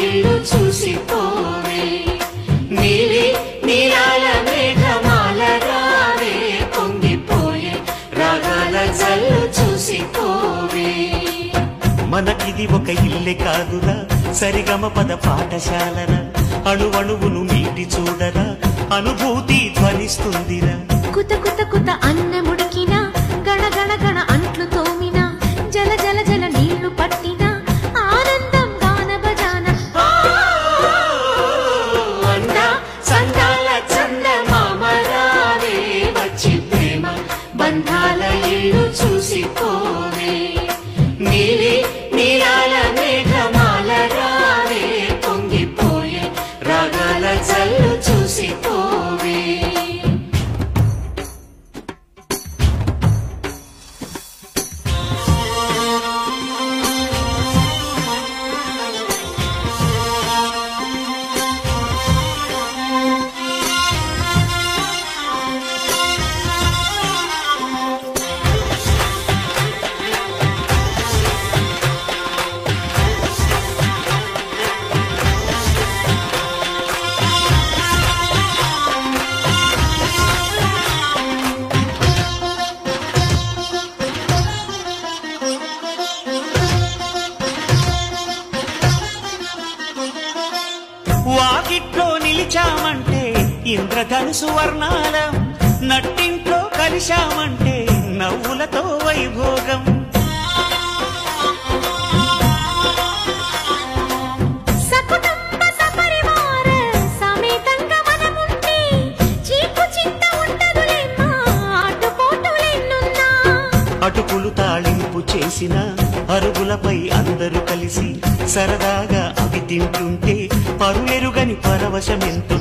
ఇల్లు చూసిపోవే నీలి నీలాల మేఘమాల రావే పొంగిపోయే రాగాల జల్లు చూసిపోవే మనకిది ఒక ఇల్లే కాదురా సరిగమ పద పాఠశాలరా అణువణువును మీటి చూడరా అనుభూతి ధ్వనిస్తుందిరా కుత కుత కుత అన్నముడికిన గణ గణ గణ అంట్లు తోమిన జల జల జల నీళ్లు పట్టిన ఆనందం గాన బజాన సందాల చందమామ రావే వచ్చి ప్రేమ బంధాల ఇల్లు చూసిపోవే నీలి నీలాల మేఘమాల రావే పొంగిపోయే రాగాల జల్లు చూసిపోవే వాకిట్లో నిలిచామంటే ఇంద్రధనుసు వర్ణాలం నట్టింట్లో కలిశామంటే నవ్వులతో వైభోగం సకుటుంబ సపరివార సమేతంగా మనముంటే చీకు చింత ఉండదులేమ్మా ఆటుపోటులెన్నున్నా అటుకులు తాళింపు చేసిన అరుగులపై అందరూ కలిసి సరదాగా అవి తింటుంటే పరులెరుగని పరవశమెంతో